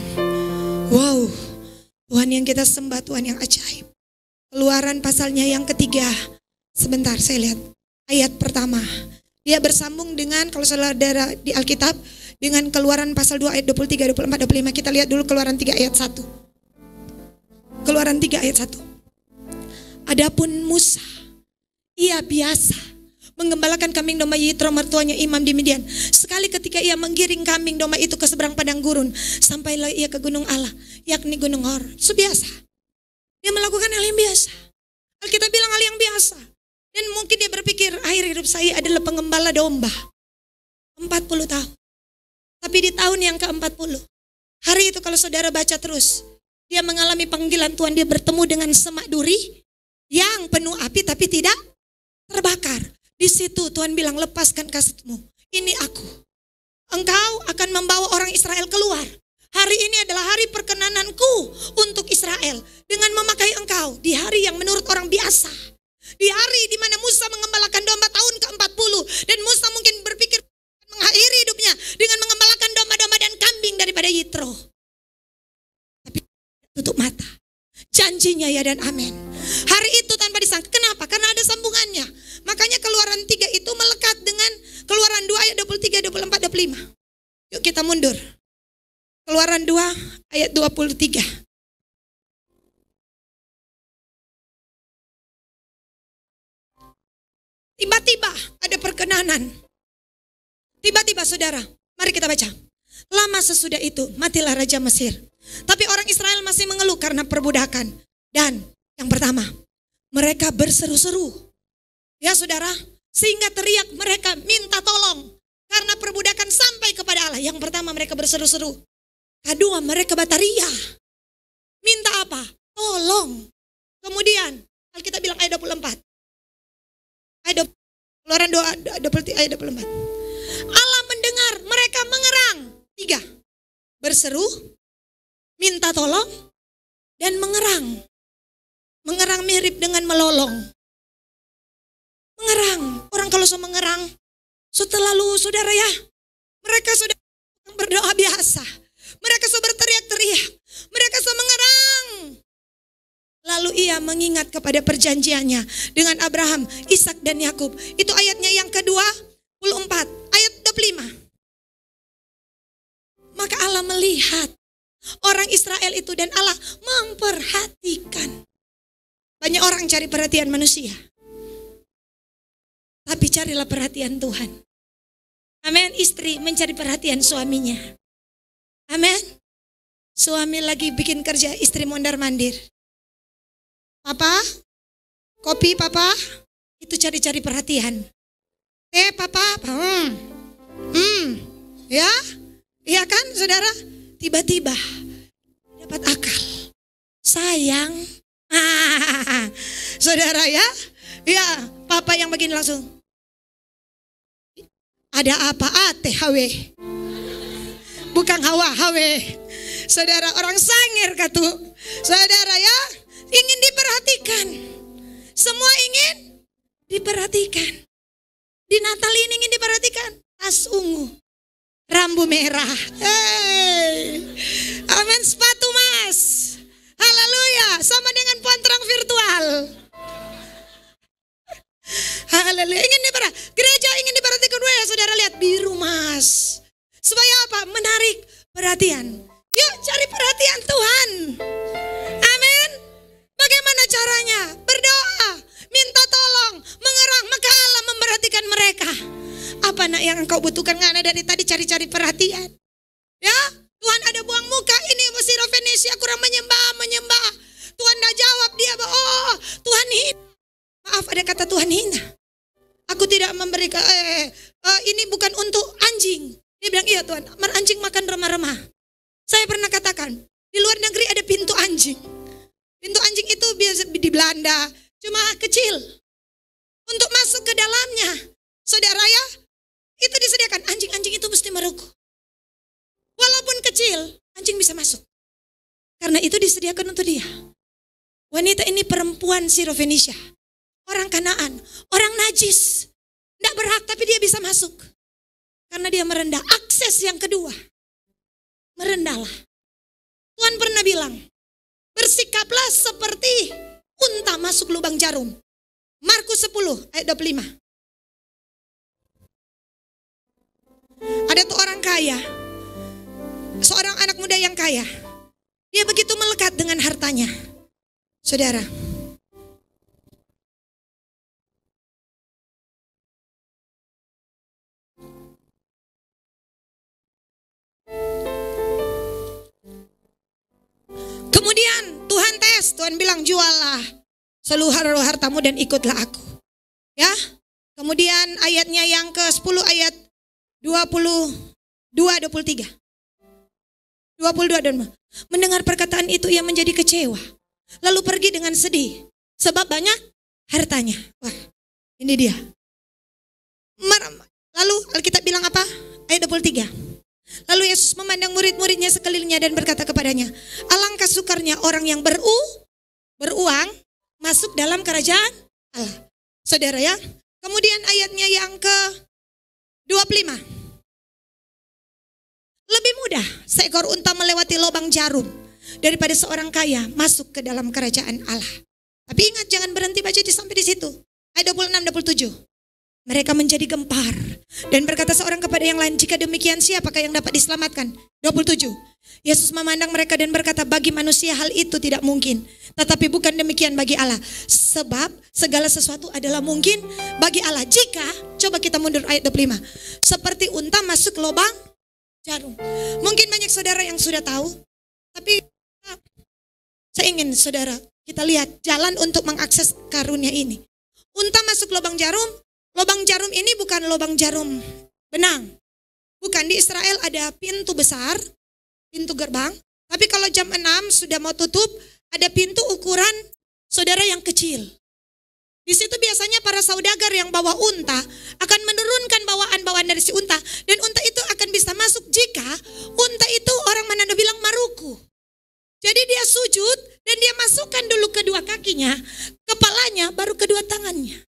Wow, Tuhan yang kita sembah, Tuhan yang ajaib. Keluaran pasalnya yang ketiga. Sebentar saya lihat ayat pertama. Dia bersambung dengan, kalau saudara di Alkitab, dengan Keluaran pasal 2 ayat 23, 24, 25. Kita lihat dulu Keluaran 3 ayat 1. Keluaran 3 ayat 1. Adapun Musa, ia biasa menggembalakan kambing domba Yitro mertuanya imam di Midian. Sekali ketika ia menggiring kambing domba itu ke seberang padang gurun, sampailah ia ke gunung Allah, yakni gunung Hor. Itu biasa. Dia melakukan hal yang biasa. Alkitab bilang hal yang biasa. Dan mungkin dia berpikir, akhir hidup saya adalah pengembala domba. 40 tahun. Tapi di tahun yang ke-40, hari itu kalau saudara baca terus, dia mengalami panggilan Tuhan, dia bertemu dengan semak duri yang penuh api tapi tidak terbakar. Di situ Tuhan bilang, lepaskan kasutmu. ini aku. Engkau akan membawa orang Israel keluar. Hari ini adalah hari perkenananku untuk Israel dengan memakai engkau di hari yang menurut orang biasa. Di hari di mana Musa mengembalakan domba tahun ke-40 dan Musa mungkin berpikir mengakhiri hidupnya dengan mengembalakan domba-domba dan kambing daripada Yitro. Tapi tutup mata. Janjinya ya dan amin. Hari itu tanpa disangka. Kenapa? Karena ada sambungannya. Makanya Keluaran 3 itu melekat dengan Keluaran 2 ayat 23, 24, 25. Yuk kita mundur. Keluaran 2 ayat 23. Tiba-tiba ada perkenanan. Tiba-tiba saudara, mari kita baca. Lama sesudah itu matilah Raja Mesir. Tapi orang Israel masih mengeluh karena perbudakan. Dan yang pertama, mereka berseru-seru. Ya saudara, sehingga teriak mereka minta tolong. Karena perbudakan sampai kepada Allah. Yang pertama mereka berseru-seru. Kedua mereka bataria. Minta apa? Tolong. Kemudian, Alkitab bilang ayat 24. Keluaran 2 ayat 24. Allah mendengar mereka mengerang. 3. Berseru, minta tolong, dan mengerang. Mengerang mirip dengan melolong. Mengerang. Orang kalau sudah mengerang, terlalu saudara ya. Mereka sudah berdoa biasa. Mereka sudah berteriak-teriak. Mereka sudah mengerang. Lalu ia mengingat kepada perjanjiannya dengan Abraham, Ishak dan Yakub. Itu ayatnya yang ke-24, ayat 25. Maka Allah melihat orang Israel itu dan Allah memperhatikan. Banyak orang cari perhatian manusia. Tapi carilah perhatian Tuhan. Amin. Istri mencari perhatian suaminya. Amin. Suami lagi bikin kerja, istri mondar-mandir. Papa, kopi papa, itu cari-cari perhatian. Papa, ya, iya kan saudara? Tiba-tiba dapat akal. Sayang, saudara ya, papa yang begini langsung. Ada apa? THW, bukan HW. Saudara orang Sangir katu. Saudara ya. Ingin diperhatikan. Semua ingin diperhatikan. Di Natal ini ingin diperhatikan. Tas ungu, rambu merah. Amin, sepatu mas. Haleluya, sama dengan puantrang virtual. Haleluya, gereja ingin diperhatikan. Saudara lihat biru mas. Supaya apa? Menarik perhatian. Yuk cari perhatian Tuhan. Amin. Bagaimana caranya? Berdoa, minta tolong, mengerang, maka Allah memperhatikan mereka. Apa nak yang engkau butuhkan? Ngana dari tadi cari-cari perhatian. Ya, Tuhan ada buang muka ini Mesir Fenisia kurang menyembah. Tuhan dah jawab dia, oh Tuhan hina. Maaf ada kata Tuhan hina. Aku tidak memberikan, ini bukan untuk anjing. Dia bilang iya Tuhan, anjing makan remah-remah. Saya pernah katakan, di luar negeri ada pintu anjing. Pintu anjing itu biasa di Belanda, cuma kecil. Untuk masuk ke dalamnya, saudara ya, itu disediakan. Anjing-anjing itu mesti meruku. Walaupun kecil, anjing bisa masuk. Karena itu disediakan untuk dia. Wanita ini perempuan Sirofenisha. Orang Kanaan, orang najis. Tidak berhak tapi dia bisa masuk. Karena dia merendah. Akses yang kedua. Merendahlah. Tuhan pernah bilang, bersikaplah seperti unta masuk lubang jarum. Markus 10 ayat 25. Ada tuh orang kaya. Seorang anak muda yang kaya. Dia begitu melekat dengan hartanya. Saudara. Kemudian Tuhan tes, Tuhan bilang juallah seluruh hartamu dan ikutlah aku. Ya. Kemudian ayatnya yang ke-10 ayat 22-23. 22 dan mendengar perkataan itu ia menjadi kecewa. Lalu pergi dengan sedih sebab banyak hartanya. Wah, ini dia. Lalu Alkitab bilang apa? Ayat 23. Lalu Yesus memandang murid-muridnya sekelilingnya dan berkata kepadanya, alangkah sukarnya orang yang beruang masuk dalam kerajaan Allah. Saudara ya. Kemudian ayatnya yang ke-25. Lebih mudah seekor unta melewati lubang jarum daripada seorang kaya masuk ke dalam kerajaan Allah. Tapi ingat, jangan berhenti baca sampai di situ. Ayat 26, 27. Mereka menjadi gempar dan berkata seorang kepada yang lain, jika demikian siapakah yang dapat diselamatkan? 27. Yesus memandang mereka dan berkata, bagi manusia hal itu tidak mungkin, tetapi bukan demikian bagi Allah. Sebab segala sesuatu adalah mungkin bagi Allah. Jika, coba kita mundur ayat 25. Seperti unta masuk lubang jarum. Mungkin banyak saudara yang sudah tahu, tapi saya ingin saudara kita lihat jalan untuk mengakses karunia ini. Unta masuk lubang jarum. Lubang jarum ini bukan lubang jarum benang. Bukan, di Israel ada pintu besar, pintu gerbang. Tapi kalau jam 6 sudah mau tutup, ada pintu ukuran saudara yang kecil. Di situ biasanya para saudagar yang bawa unta akan menurunkan bawaan-bawaan dari si unta. Dan unta itu akan bisa masuk jika unta itu orang Manado bilang maruku. Jadi dia sujud dan dia masukkan dulu kedua kakinya, kepalanya, baru kedua tangannya.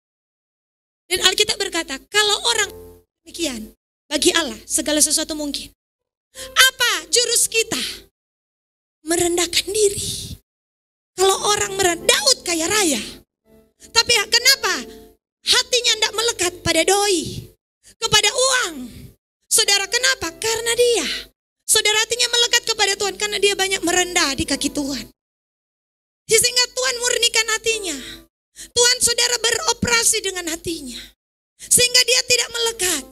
Dan Alkitab berkata, kalau orang demikian, bagi Allah segala sesuatu mungkin. Apa jurus kita? Merendahkan diri. Kalau orang Daud kaya raya. Tapi kenapa hatinya tidak melekat pada doi, kepada uang? Saudara, kenapa? Karena dia, saudara, hatinya melekat kepada Tuhan karena dia banyak merendah di kaki Tuhan. Sehingga Tuhan murnikan hatinya. Tuhan saudara beroperasi dengan hatinya. Sehingga dia tidak melekat.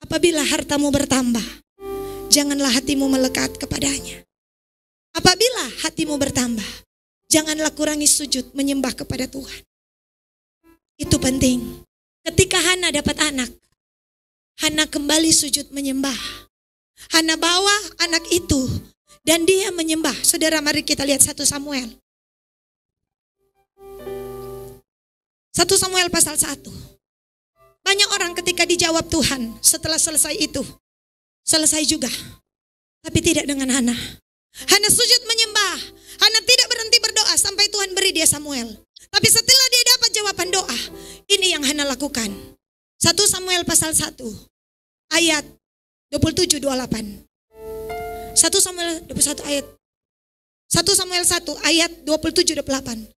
Apabila hartamu bertambah, janganlah hatimu melekat kepadanya. Apabila hatimu bertambah, janganlah kurangi sujud menyembah kepada Tuhan. Itu penting. Ketika Hana dapat anak, Hana kembali sujud menyembah. Hana bawa anak itu dan dia menyembah. Saudara, mari kita lihat 1 Samuel. 1 Samuel pasal 1. Banyak orang ketika dijawab Tuhan setelah selesai itu, selesai juga. Tapi tidak dengan Hana. Hana sujud menyembah. Hana tidak berhenti berdoa sampai Tuhan beri dia Samuel. Tapi setelah dia dapat jawaban doa, ini yang Hana lakukan. 1 Samuel pasal 1 ayat 27-28. 1 Samuel 21 ayat 1 Samuel 1 ayat 27-28.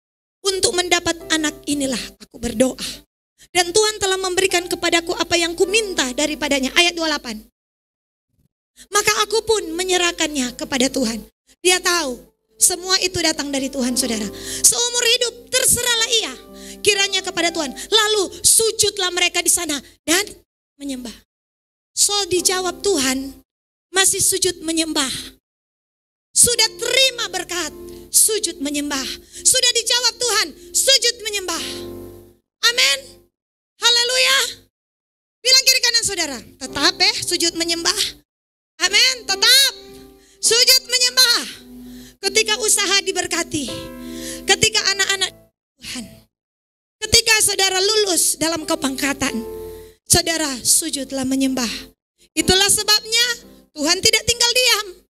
Untuk mendapat anak inilah aku berdoa. Dan Tuhan telah memberikan kepadaku apa yang kuminta daripadanya. Ayat 28. Maka aku pun menyerahkannya kepada Tuhan. Dia tahu semua itu datang dari Tuhan, saudara. Seumur hidup terserahlah ia kiranya kepada Tuhan. Lalu sujudlah mereka di sana dan menyembah. So dijawab Tuhan, masih sujud menyembah. Sudah terima berkat, sujud menyembah. Sudah dijawab Tuhan, sujud menyembah. Amin. Haleluya. Bilang kiri kanan saudara, tetap sujud menyembah. Amin, tetap sujud menyembah. Ketika usaha diberkati, ketika anak-anak Tuhan, ketika saudara lulus dalam kepangkatan, saudara sujudlah menyembah. Itulah sebabnya Tuhan tidak tinggal diam.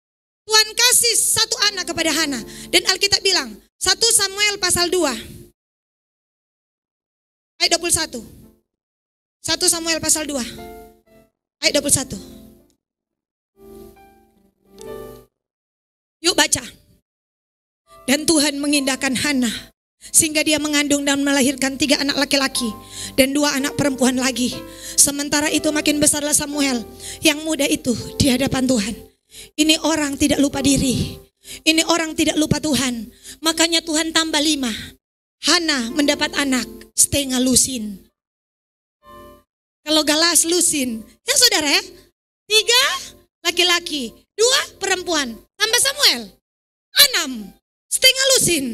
Tuhan kasih satu anak kepada Hana. Dan Alkitab bilang 1 Samuel pasal 2 ayat 21. 1 Samuel pasal 2 ayat 21. Yuk baca. Dan Tuhan mengindahkan Hana sehingga dia mengandung dan melahirkan 3 anak laki-laki dan 2 anak perempuan lagi. Sementara itu makin besarlah Samuel yang muda itu di hadapan Tuhan. Ini orang tidak lupa diri. Ini orang tidak lupa Tuhan. Makanya Tuhan tambah 5. Hana mendapat anak setengah lusin. Kalau galas lusin. Ya saudara ya. 3 laki-laki, 2 perempuan. Tambah Samuel 6. Setengah lusin.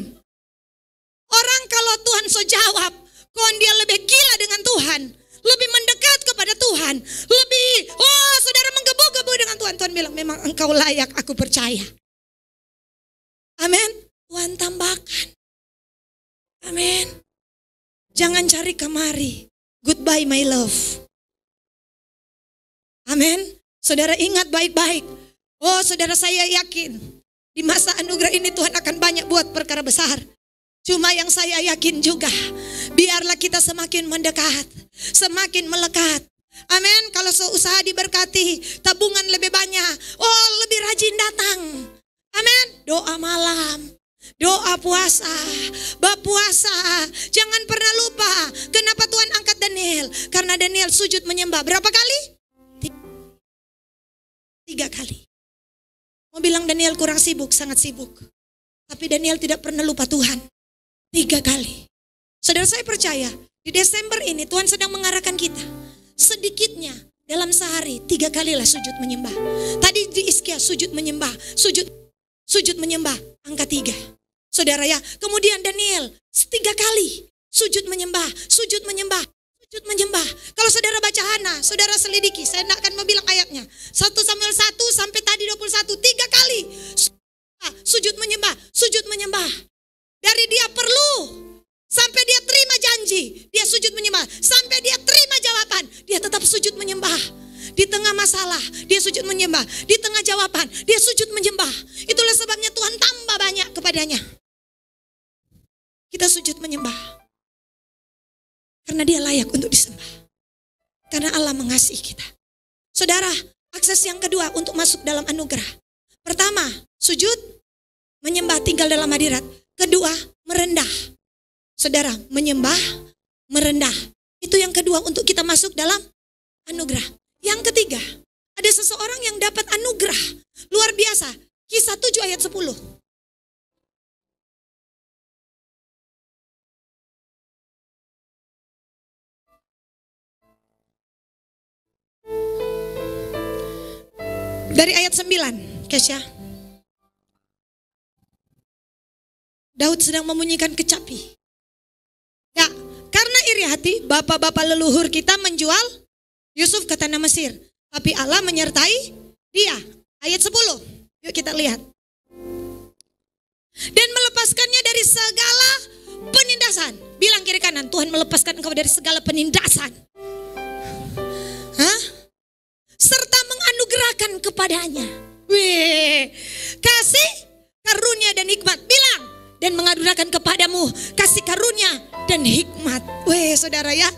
Orang kalau Tuhan so jawab, kon dia lebih gila dengan Tuhan, lebih mendekat kepada Tuhan, lebih, saudara menggebu-gebu dengan Tuhan. Tuhan bilang, memang engkau layak, aku percaya. Amin. Tuhan tambahkan. Amin. Jangan cari kemari. Goodbye my love. Amin. Saudara ingat baik-baik. Oh saudara, saya yakin di masa anugerah ini Tuhan akan banyak buat perkara besar. Cuma yang saya yakin juga, biarlah kita semakin mendekat, semakin melekat. Amin. Kalau usaha diberkati, tabungan lebih banyak, oh lebih rajin datang. Amin. Doa malam, doa puasa, berpuasa. Jangan pernah lupa kenapa Tuhan angkat Daniel. Karena Daniel sujud menyembah berapa kali? 3 kali. Mau bilang Daniel kurang sibuk, sangat sibuk. Tapi Daniel tidak pernah lupa Tuhan. 3 kali. Saudara, saya percaya di Desember ini Tuhan sedang mengarahkan kita. Sedikitnya dalam sehari 3 kalilah sujud menyembah. Tadi di Iskia sujud menyembah, sujud menyembah, angka 3. Saudara ya, kemudian Daniel 3 kali sujud menyembah, sujud menyembah, sujud menyembah. Kalau saudara baca Hana, saudara selidiki, saya tidak akan mau bilang ayatnya. 1 Samuel 1 sampai tadi 21, 3 kali sujud menyembah, sujud menyembah. Dari dia perlu sampai dia terima janji, dia sujud menyembah. Sampai dia terima jawaban, dia tetap sujud menyembah. Di tengah masalah, dia sujud menyembah. Di tengah jawaban, dia sujud menyembah. Itulah sebabnya Tuhan tambah banyak kepadanya. Kita sujud menyembah karena dia layak untuk disembah. Karena Allah mengasihi kita. Saudara, akses yang kedua untuk masuk dalam anugerah. Pertama, sujud menyembah, tinggal dalam hadirat. Kedua, merendah. Saudara, menyembah, merendah. Itu yang kedua untuk kita masuk dalam anugerah. Yang ketiga, ada seseorang yang dapat anugerah luar biasa. Kisah 7 ayat 10. Dari ayat 9, Kesya. Daud sedang membunyikan kecapi. Ya, karena iri hati, bapak-bapak leluhur kita menjual Yusuf ke tanah Mesir. Tapi Allah menyertai dia. Ayat 10. Yuk kita lihat. Dan melepaskannya dari segala penindasan. Bilang kiri kanan, Tuhan melepaskan engkau dari segala penindasan. Hah? Serta menganugerahkan kepadanya. Wih, kasih, karunia dan hikmat. Bilang. Dan menganugerahkan kepadamu kasih karunia dan hikmat. Weh saudara ya,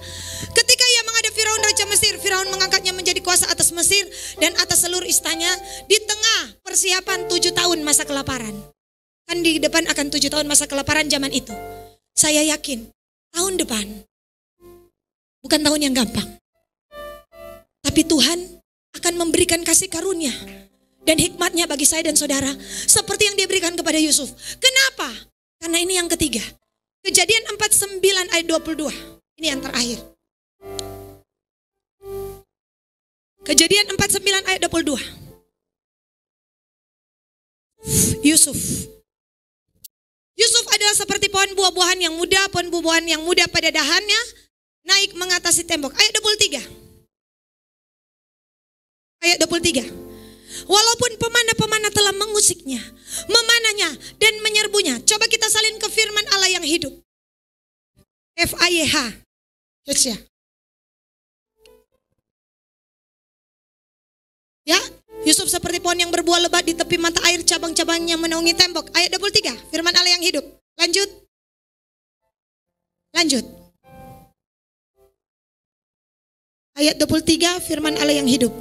ketika ia menghadap Firaun Raja Mesir, Firaun mengangkatnya menjadi kuasa atas Mesir dan atas seluruh istana di tengah persiapan 7 tahun masa kelaparan. Kan di depan akan 7 tahun masa kelaparan zaman itu. Saya yakin tahun depan bukan tahun yang gampang. Tapi Tuhan akan memberikan kasih karunia dan hikmatnya bagi saya dan saudara. Seperti yang dia berikan kepada Yusuf. Kenapa? Karena ini yang ketiga. Kejadian 49 ayat 22. Ini yang terakhir. Kejadian 49 ayat 22. Yusuf. Yusuf adalah seperti pohon buah-buahan yang muda, pohon buah-buahan yang muda pada dahannya naik mengatasi tembok. Ayat 23. Ayat 23. Walaupun pemanah-pemanah telah mengusiknya, memanahnya dan menyerbunya. Coba kita salin ke firman Allah yang hidup. FAYH. Ya, Yusuf seperti pohon yang berbuah lebat di tepi mata air, cabang-cabangnya menaungi tembok. Ayat 23, firman Allah yang hidup. Lanjut. Lanjut. Ayat 23, firman Allah yang hidup.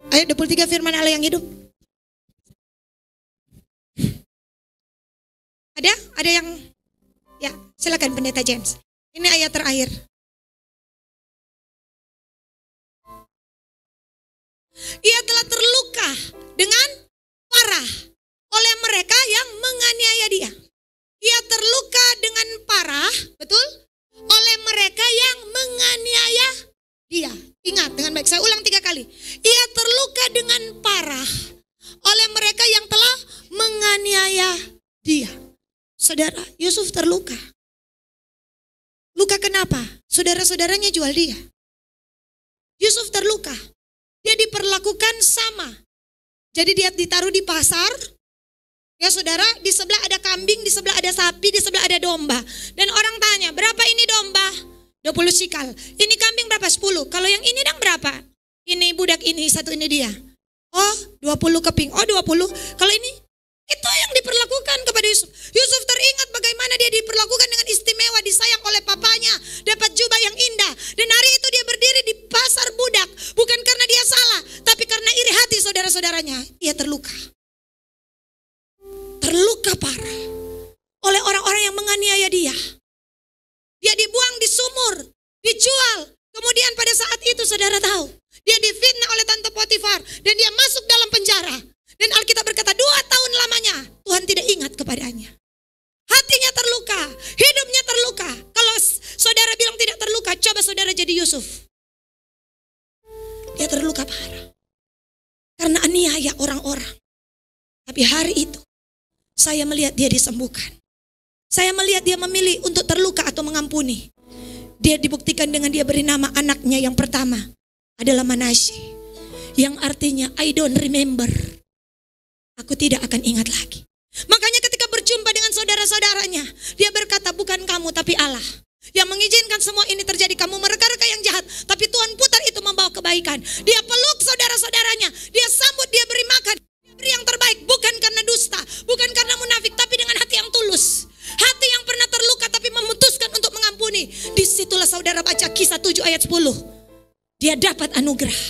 Ayat 23 firman Allah yang hidup. Ada yang, ya silakan Pendeta James. Ini ayat terakhir. Ia telah terluka dengan parah oleh mereka yang menganiaya dia. Ia terluka dengan parah, betul? Oleh mereka yang menganiaya dia. Ingat dengan baik, saya ulang 3 kali. Ia terluka dengan parah oleh mereka yang telah menganiaya dia. Saudara, Yusuf terluka. Luka kenapa? Saudara-saudaranya jual dia. Yusuf terluka. Dia diperlakukan sama. Jadi dia ditaruh di pasar. Ya saudara, di sebelah ada kambing, di sebelah ada sapi, di sebelah ada domba. Dan orang tanya, berapa ini domba? 20 sikal. Ini kambing berapa? 10. Kalau yang ini dang berapa? Ini budak ini, satu ini dia. Oh 20 keping. Oh 20. Kalau ini, itu yang diperlakukan kepada Yusuf. Yusuf teringat bagaimana dia diperlakukan dengan istimewa, disayang oleh papanya, dapat jubah yang indah. Dan hari itu dia berdiri di pasar budak, bukan karena dia salah, tapi karena iri hati saudara-saudaranya. Ia terluka. Terluka parah oleh orang-orang yang menganiaya dia. Dia dibuang di sumur, dijual. Kemudian pada saat itu saudara tahu, dia difitnah oleh Tante Potifar dan dia masuk dalam penjara. Dan Alkitab berkata 2 tahun lamanya Tuhan tidak ingat kepadanya. Hatinya terluka, hidupnya terluka. Kalau saudara bilang tidak terluka, coba saudara jadi Yusuf. Dia terluka parah karena aniaya orang-orang. Tapi hari itu saya melihat dia disembuhkan. Saya melihat dia memilih untuk terluka atau mengampuni. Dia dibuktikan dengan dia beri nama anaknya yang pertama adalah Manasye, yang artinya I don't remember. Aku tidak akan ingat lagi. Makanya ketika berjumpa dengan saudara-saudaranya, dia berkata, bukan kamu tapi Allah yang mengizinkan semua ini terjadi. Kamu mereka-reka yang jahat, tapi Tuhan putar itu membawa kebaikan. Dia peluk saudara-saudaranya, dia sambut, dia beri makan, dia beri yang terbaik. Bukan karena dusta, bukan karena munafik, tapi dengan hati yang tulus. Hati yang pernah terluka tapi memutuskan untuk mengampuni. Disitulah saudara baca Kisah 7 ayat 10. Dia dapat anugerah,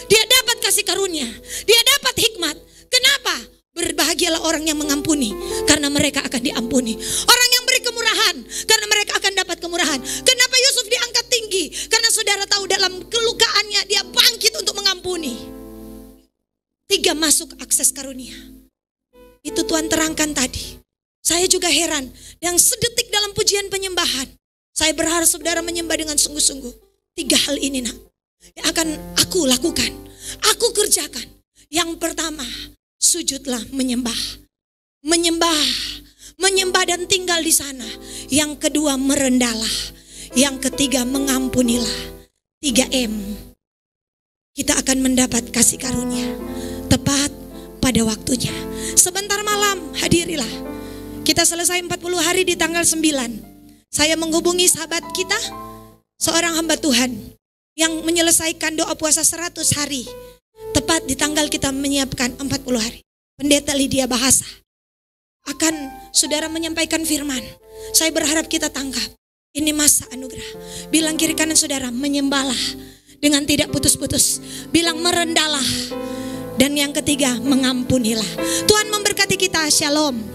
dia dapat kasih karunia, dia dapat hikmat. Kenapa? Berbahagialah orang yang mengampuni, karena mereka akan diampuni. Orang yang beri kemurahan, karena mereka akan dapat kemurahan. Kenapa Yusuf diangkat tinggi? Karena saudara tahu dalam kelukaannya dia bangkit untuk mengampuni. 3 masuk akses karunia. Itu Tuhan terangkan tadi. Saya juga heran. Yang sedetik dalam pujian penyembahan, saya berharap saudara menyembah dengan sungguh-sungguh. 3 hal ini yang akan aku lakukan, aku kerjakan. Yang pertama, sujudlah menyembah. Menyembah dan tinggal di sana. Yang kedua, merendahlah. Yang ketiga, mengampunilah. 3M. Kita akan mendapat kasih karunia tepat pada waktunya. Sebentar malam hadirilah. Kita selesai 40 hari di tanggal 9. Saya menghubungi sahabat kita, seorang hamba Tuhan yang menyelesaikan doa puasa 100 hari. Tepat di tanggal kita menyiapkan 40 hari. Pendeta Lydia Bahasa akan saudara menyampaikan firman. Saya berharap kita tangkap. Ini masa anugerah. Bilang kiri kanan saudara, menyembahlah dengan tidak putus-putus. Bilang merendahlah. Dan yang ketiga, mengampunilah. Tuhan memberkati kita. Shalom.